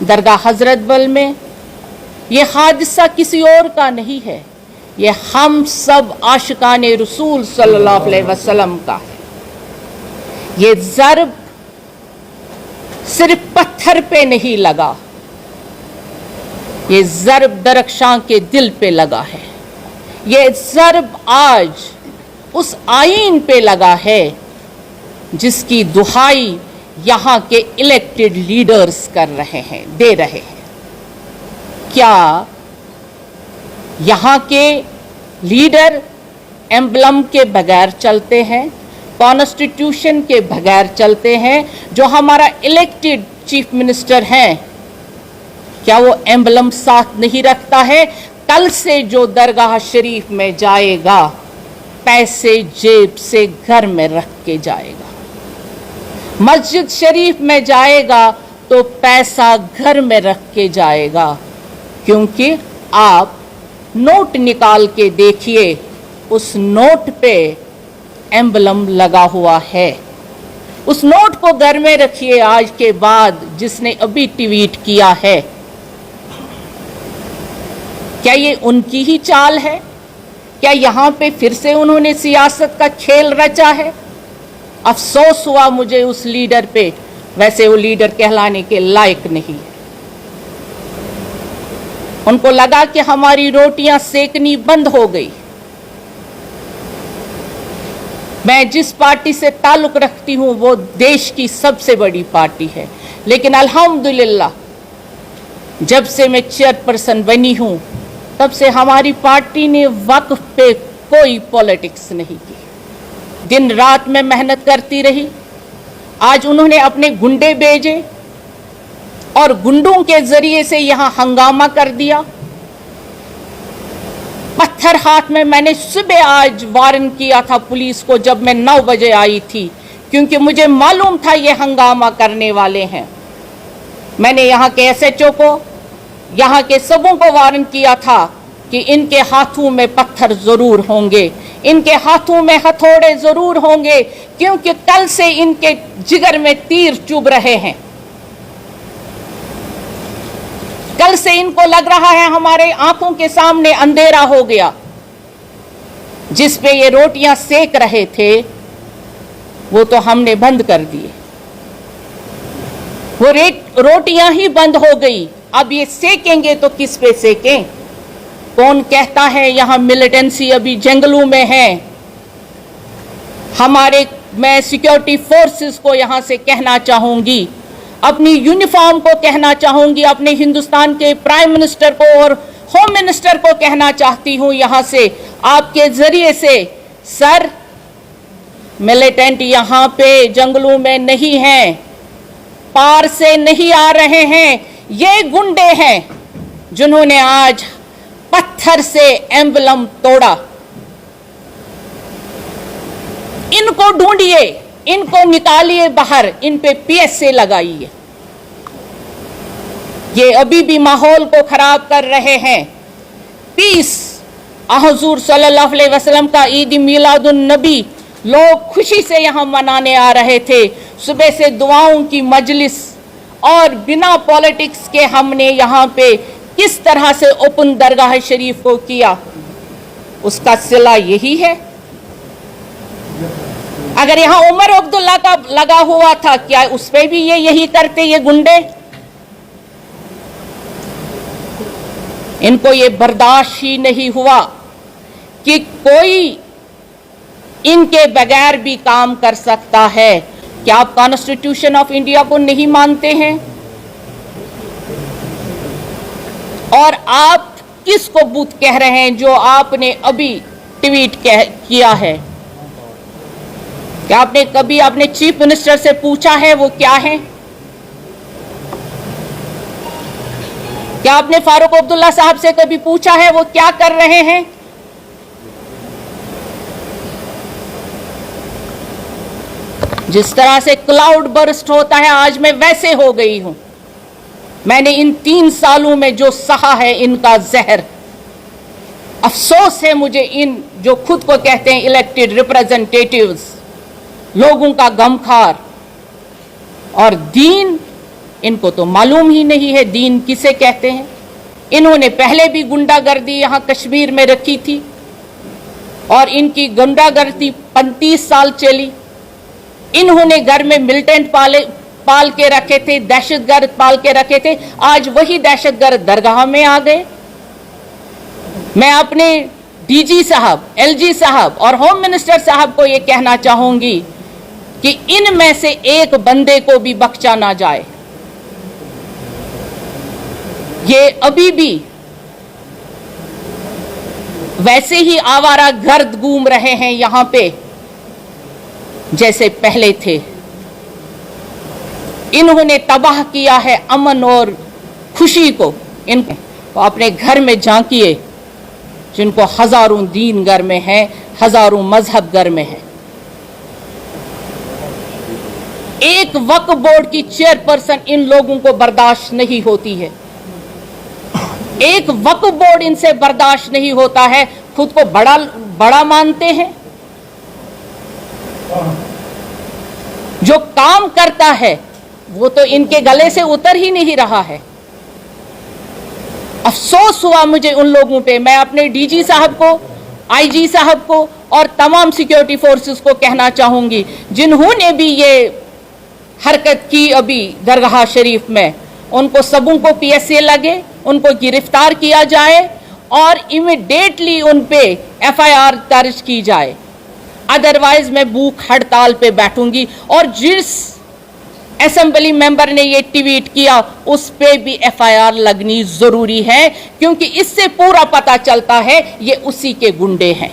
दरगाह हजरत बल में। ये हादसा किसी और का नहीं है, ये हम सब आशिकाने रसूल सल्लल्लाहु अलैहि वसल्लम का है। ये ज़र्ब सिर्फ पत्थर पे नहीं लगा, ये ज़र्ब दरख्शां के दिल पे लगा है। ये ज़र्ब आज उस आईन पे लगा है जिसकी दुहाई यहाँ के इलेक्टेड लीडर्स कर रहे हैं, दे रहे हैं। क्या यहाँ के लीडर एम्बलम के बगैर चलते हैं, कॉन्स्टिट्यूशन के बगैर चलते हैं? जो हमारा इलेक्टेड चीफ मिनिस्टर हैं, क्या वो एम्बलम साथ नहीं रखता है? कल से जो दरगाह शरीफ में जाएगा, पैसे जेब से घर में रख के जाएगा। मस्जिद शरीफ में जाएगा तो पैसा घर में रख के जाएगा, क्योंकि आप नोट निकाल के देखिए, उस नोट पे एम्बलम लगा हुआ है। उस नोट को घर में रखिए आज के बाद, जिसने अभी ट्वीट किया है। क्या ये उनकी ही चाल है? क्या यहाँ पे फिर से उन्होंने सियासत का खेल रचा है? अफसोस हुआ मुझे उस लीडर पे, वैसे वो लीडर कहलाने के लायक नहीं है। उनको लगा कि हमारी रोटियां सेकनी बंद हो गई। मैं जिस पार्टी से ताल्लुक रखती हूं वो देश की सबसे बड़ी पार्टी है, लेकिन अल्हम्दुलिल्लाह जब से मैं चेयरपर्सन बनी हूं तब से हमारी पार्टी ने वक्फ पे कोई पॉलिटिक्स नहीं की। दिन रात में मेहनत करती रही। आज उन्होंने अपने गुंडे भेजे और गुंडों के जरिए से यहां हंगामा कर दिया। पत्थर हाथ में। मैंने सुबह आज वार्न किया था पुलिस को जब मैं 9 बजे आई थी, क्योंकि मुझे मालूम था ये हंगामा करने वाले हैं। मैंने यहाँ के एसएचओ को, यहाँ के सबों को वार्न किया था कि इनके हाथों में पत्थर जरूर होंगे, इनके हाथों में हथौड़े जरूर होंगे, क्योंकि कल से इनके जिगर में तीर चुभ रहे हैं। कल से इनको लग रहा है हमारे आंखों के सामने अंधेरा हो गया। जिस पे ये रोटियां सेक रहे थे वो तो हमने बंद कर दिए, वो रोटियां ही बंद हो गई। अब ये सेकेंगे तो किस पे सेकें? कौन कहता है यहां मिलिटेंसी अभी जंगलों में है? मैं सिक्योरिटी फोर्सेस को यहां से कहना चाहूंगी, अपनी यूनिफॉर्म को कहना चाहूंगी, अपने हिंदुस्तान के प्राइम मिनिस्टर को और होम मिनिस्टर को कहना चाहती हूं यहां से आपके जरिए से, सर मिलिटेंट यहां पे जंगलों में नहीं हैं, पार से नहीं आ रहे हैं। ये गुंडे हैं जिन्होंने आज पत्थर से एम्बलम तोड़ा। इनको ढूंढिए, इनको निकालिए बाहर, इन पे पीएसए लगाइए। ये अभी भी माहौल को खराब कर रहे हैं। पीस हुजूर सल्लल्लाहु अलैहि वसल्लम का ईद मिलादुन नबी लोग खुशी से यहां मनाने आ रहे थे। सुबह से दुआओं की मजलिस और बिना पॉलिटिक्स के हमने यहां पे किस तरह से ओपन दरगाह शरीफ को किया, उसका सिला यही है। अगर यहां उमर अब्दुल्ला का लगा हुआ था, क्या उस पे भी ये यही करते ये गुंडे? इनको ये बर्दाश्त ही नहीं हुआ कि कोई इनके बगैर भी काम कर सकता है। क्या आप कॉन्स्टिट्यूशन ऑफ इंडिया को नहीं मानते हैं? और आप किसको बूत कह रहे हैं जो आपने अभी ट्वीट किया है? क्या आपने कभी अपने चीफ मिनिस्टर से पूछा है वो क्या है? क्या आपने फारूक अब्दुल्ला साहब से कभी पूछा है वो क्या कर रहे हैं? जिस तरह से क्लाउड बर्स्ट होता है, आज मैं वैसे हो गई हूं। मैंने इन 3 सालों में जो सहा है इनका जहर, अफसोस है मुझे इन जो खुद को कहते हैं इलेक्टेड रिप्रेजेंटेटिव्स, लोगों का गमखार और दीन इनको तो मालूम ही नहीं है दीन किसे कहते हैं। इन्होंने पहले भी गुंडागर्दी यहाँ कश्मीर में रखी थी और इनकी गुंडागर्दी 35 साल चली। इन्होंने घर में मिलिटेंट पाल के रखे थे, दहशतगर्द पाल के रखे थे। आज वही दहशतगर्द दरगाह में आ गए। मैं अपने डीजी साहब, एलजी साहब और होम मिनिस्टर साहब को यह कहना चाहूंगी कि इनमें से एक बंदे को भी बख्शा ना जाए। ये अभी भी वैसे ही आवारा गर्द घूम रहे हैं यहां पे जैसे पहले थे। इन्होंने तबाह किया है अमन और खुशी को। इनको अपने घर में झांकिए, जिनको हजारों दीन घर में है, हजारों मजहब घर में है। एक वक्फ बोर्ड की चेयरपर्सन इन लोगों को बर्दाश्त नहीं होती है। एक वक्फ बोर्ड इनसे बर्दाश्त नहीं होता है। खुद को बड़ा मानते हैं। जो काम करता है वो तो इनके गले से उतर ही नहीं रहा है। अफसोस हुआ मुझे उन लोगों पे। मैं अपने डीजी साहब को, आईजी साहब को और तमाम सिक्योरिटी फोर्सेस को कहना चाहूंगी जिन्होंने भी ये हरकत की अभी दरगाह शरीफ में, उनको सबों को पीएसए लगे, उनको गिरफ्तार किया जाए और इमीडिएटली उन पे एफआईआर दर्ज की जाए। अदरवाइज मैं भूख हड़ताल पे बैठूंगी। और जिस असेंबली मेंबर ने ये ट्वीट किया उस पे भी एफआईआर लगनी जरूरी है, क्योंकि इससे पूरा पता चलता है ये उसी के गुंडे हैं।